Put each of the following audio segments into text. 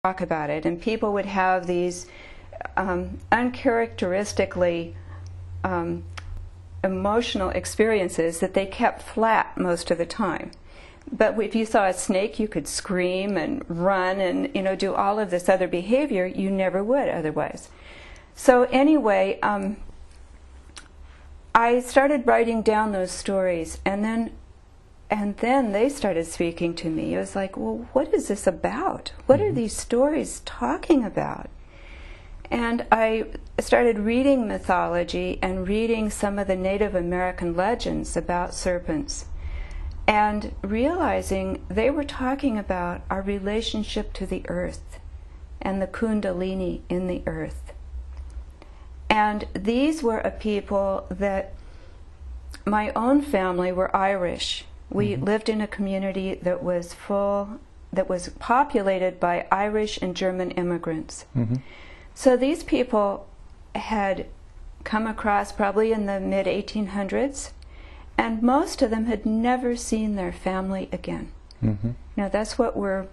talk about it, and people would have these uncharacteristically emotional experiences that they kept flat most of the time. But if you saw a snake, you could scream and run and, you know, do all of this other behavior you never would otherwise. So anyway, I started writing down those stories, and then they started speaking to me. It was like, well, what is this about? What are these stories talking about? And I started reading mythology and reading some of the Native American legends about serpents, and realizing they were talking about our relationship to the earth and the Kundalini in the earth. And these were a people that, my own family were Irish. We lived in a community that was populated by Irish and German immigrants. So these people had come across probably in the mid-1800s, and most of them had never seen their family again. Now that's what we're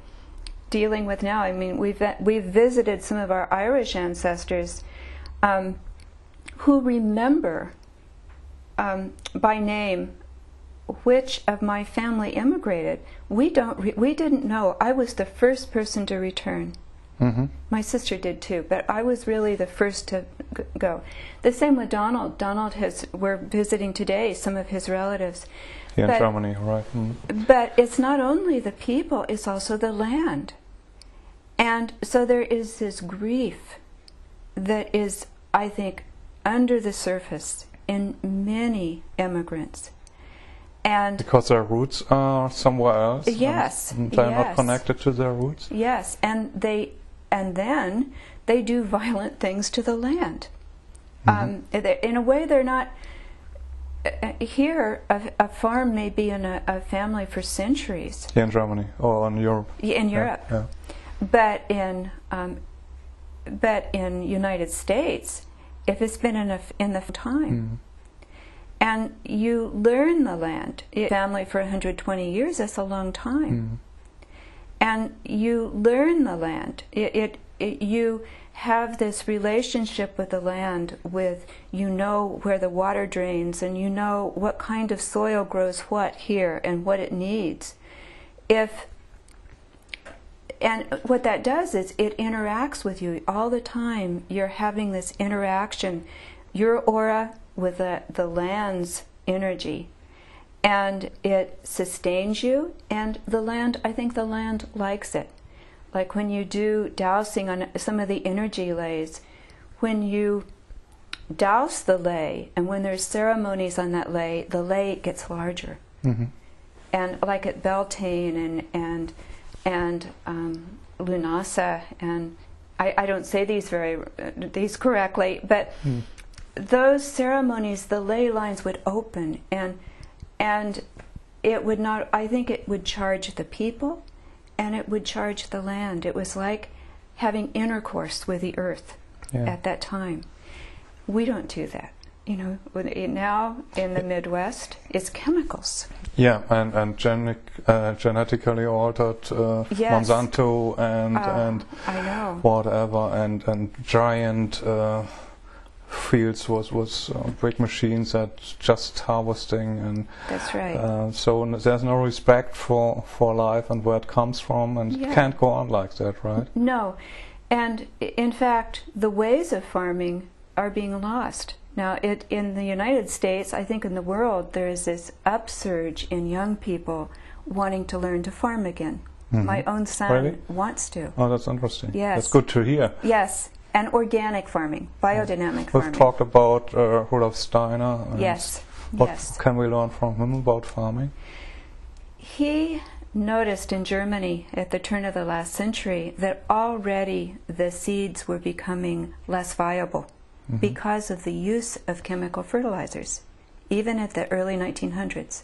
dealing with now. I mean, we've visited some of our Irish ancestors who remember by name which of my family immigrated. We didn't know. I was the first person to return. My sister did too, but I was really the first to go. The same with Donald. We're visiting today some of his relatives. Here in Germany, right. But it's not only the people, it's also the land. And so there is this grief that is, I think, under the surface in many immigrants. And because their roots are somewhere else. Yes. And they're not connected to their roots. Yes, and then they do violent things to the land. In a way, they're not. Here, a farm may be in a family for centuries. Here in Germany or in Europe. In Europe, yeah. But in United States, if it's been in the time. And you learn the land. Family for 120 years, that's a long time. And you learn the land. You have this relationship with the land, you know where the water drains, and you know what kind of soil grows what here and what it needs. And what that does is it interacts with you all the time. You're having this interaction, your aura with the land's energy, and it sustains you, and the land, I think the land likes it. Like when you do dowsing on some of the energy lays, when you douse the lay, and when there's ceremonies on that lay, the lay gets larger. And like at Beltane and Lunasa, and I don't say these correctly, but those ceremonies, the ley lines would open, and it would not. I think it would charge the people, and it would charge the land. It was like having intercourse with the earth at that time. We don't do that, you know. Now in the Midwest, it's chemicals. Yeah, and genetically altered Monsanto and I know. whatever, and giant fields was big machines that just harvesting, and that's right. So there's no respect for life and where it comes from, and it can't go on like that, right? No, and in fact, the ways of farming are being lost. Now, in the United States, I think in the world, there is this upsurge in young people wanting to learn to farm again. My own son wants to. Oh, that's interesting. Yes. That's good to hear. Yes, and organic farming, biodynamic farming. We've talked about Rudolf Steiner. Yes. What can we learn from him about farming? He noticed in Germany at the turn of the last century that already the seeds were becoming less viable because of the use of chemical fertilizers, even at the early 1900s.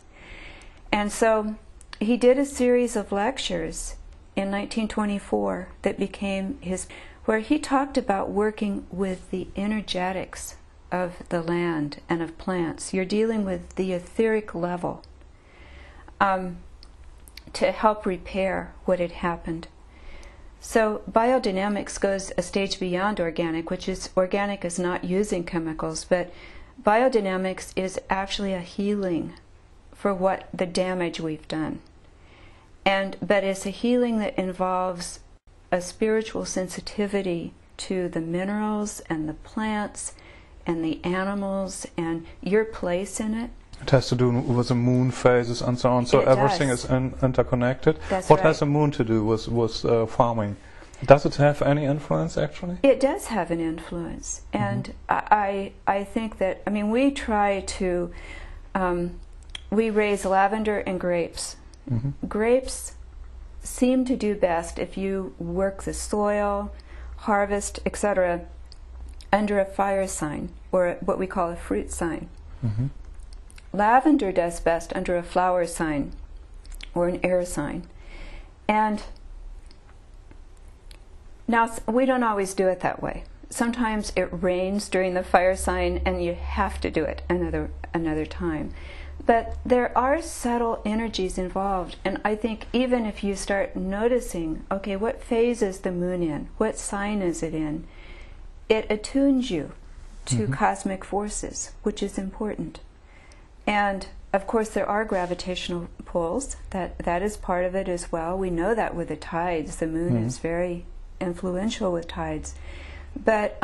And so he did a series of lectures in 1924 that became where he talked about working with the energetics of the land and of plants. You're dealing with the etheric level to help repair what had happened. So biodynamics goes a stage beyond organic, which is organic is not using chemicals, but biodynamics is actually a healing for what the damage we've done. But it's a healing that involves a spiritual sensitivity to the minerals and the plants and the animals and your place in it. It has to do with the moon phases and so on, so everything is interconnected. That's what right. has the moon to do with farming? Does it have any influence, actually? It does have an influence. And I think that, I mean, we try to, we raise lavender and grapes. Grapes seem to do best if you work the soil, harvest, etc., under a fire sign, or what we call a fruit sign. Lavender does best under a flower sign or an air sign. And now we don't always do it that way. Sometimes it rains during the fire sign and you have to do it another time. But there are subtle energies involved, and I think even if you start noticing, okay, what phase is the moon in? What sign is it in? It attunes you to cosmic forces, which is important. And of course there are gravitational pulls, that is part of it as well. We know that with the tides, the moon is very influential with tides. But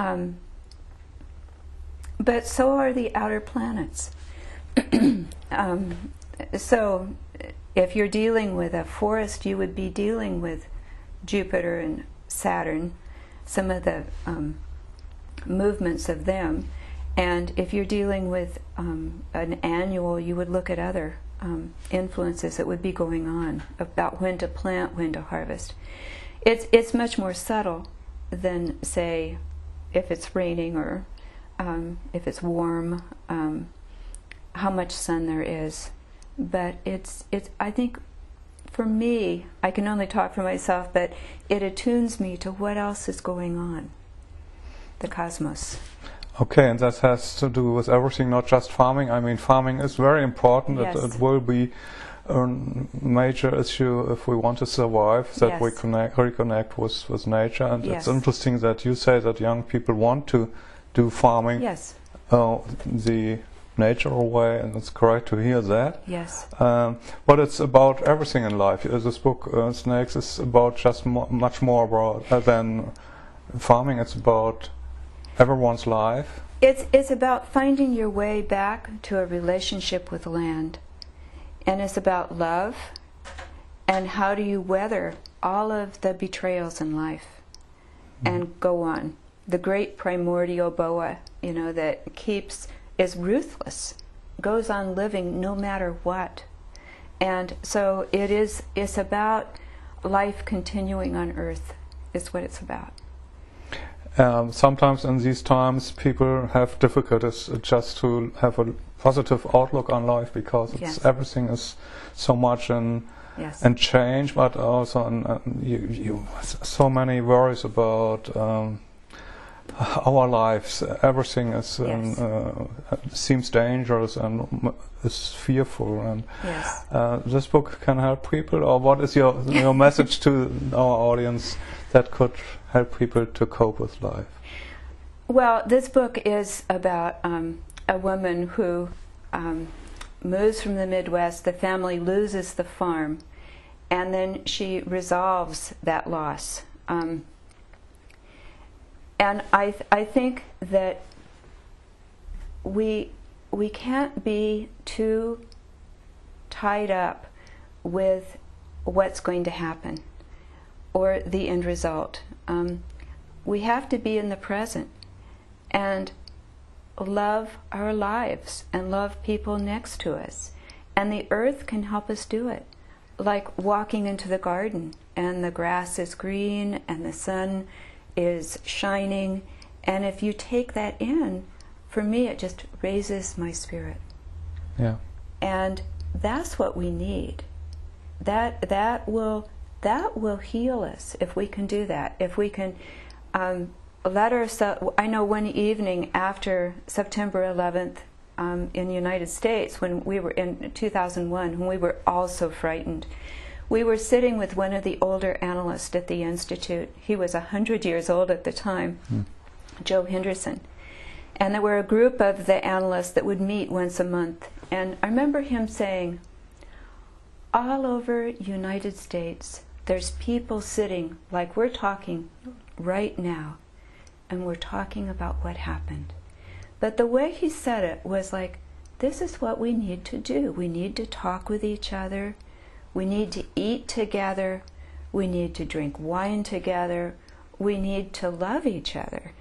so are the outer planets. So if you're dealing with a forest, you would be dealing with Jupiter and Saturn, some of the movements of them. And if you're dealing with an annual, you would look at other influences that would be going on about when to plant, when to harvest. It's much more subtle than, say, if it's raining or if it's warm, how much sun there is. But it's I think for me, I can only talk for myself, but it attunes me to what else is going on, the cosmos. Okay, and that has to do with everything, not just farming. I mean, farming is very important. Yes. It will be a major issue if we want to survive, that we reconnect with nature. And it's interesting that you say that young people want to do farming the natural way, and it's correct to hear that. Yes. But it's about everything in life. This book, Snakes, is about just much more about than farming. It's about everyone's life. It's about finding your way back to a relationship with land. And it's about love, and how do you weather all of the betrayals in life and go on. The great primordial boa, you know, that is ruthless, goes on living no matter what. And so it's about life continuing on Earth, is what it's about. Sometimes in these times people have difficulties just to have a positive outlook on life, because everything is so much in change, but also so many worries about our lives. Everything is seems dangerous and is fearful, and this book can help people. Or what is your message to our audience that could help people to cope with life? Well, this book is about a woman who moves from the Midwest. The family loses the farm, and then she resolves that loss. And I think that we can't be too tied up with what's going to happen or the end result. We have to be in the present and love our lives and love people next to us. And the earth can help us do it. Like walking into the garden and the grass is green and the sun is shining. And if you take that in, for me it just raises my spirit. Yeah. And that's what we need. That will heal us if we can do that. If we can let ourselves. I know one evening after September 11th in the United States, when we were in 2001, when we were all so frightened, we were sitting with one of the older analysts at the Institute. He was 100 years old at the time, Joe Henderson. And there were a group of the analysts that would meet once a month. And I remember him saying, all over United States, there's people sitting like we're talking right now, and we're talking about what happened. But the way he said it was like, this is what we need to do. We need to talk with each other. We need to eat together. We need to drink wine together. We need to love each other.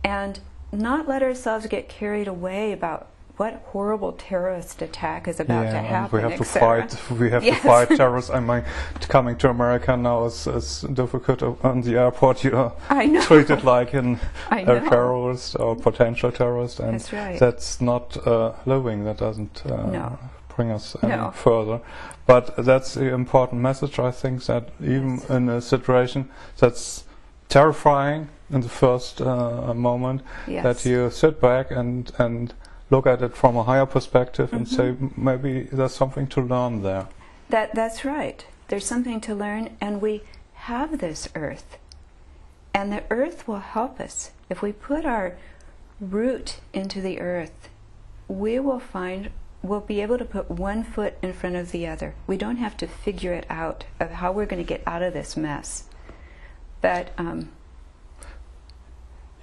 And not let ourselves get carried away about what horrible terrorist attack is about to happen. We have to fight. We have to fight terrorists. I mean, coming to America now is difficult. On the airport, you are treated like a terrorist or potential terrorist, and that's right. That's not living. That doesn't bring us any further. But that's the important message. I think that even in a situation that's terrifying in the first moment, that you sit back and look at it from a higher perspective and say, maybe there's something to learn there. That's right. There's something to learn, and we have this earth. And the earth will help us. If we put our root into the earth, we'll be able to put one foot in front of the other. We don't have to figure it out of how we're going to get out of this mess. But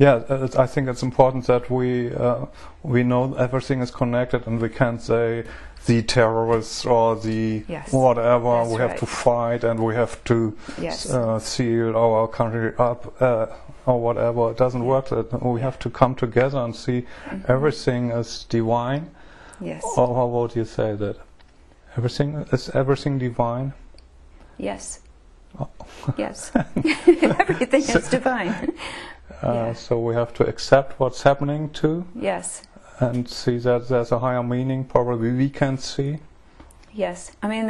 I think it's important that we know everything is connected, and we can't say the terrorists or the whatever. We have to fight, and we have to seal our country up or whatever. It doesn't work. We have to come together and see everything is divine. Yes. Or how would you say that? Everything divine? Yes. Oh. Yes. Everything is divine. So we have to accept what's happening too. Yes. And see that there's a higher meaning probably we can't see. Yes. I mean,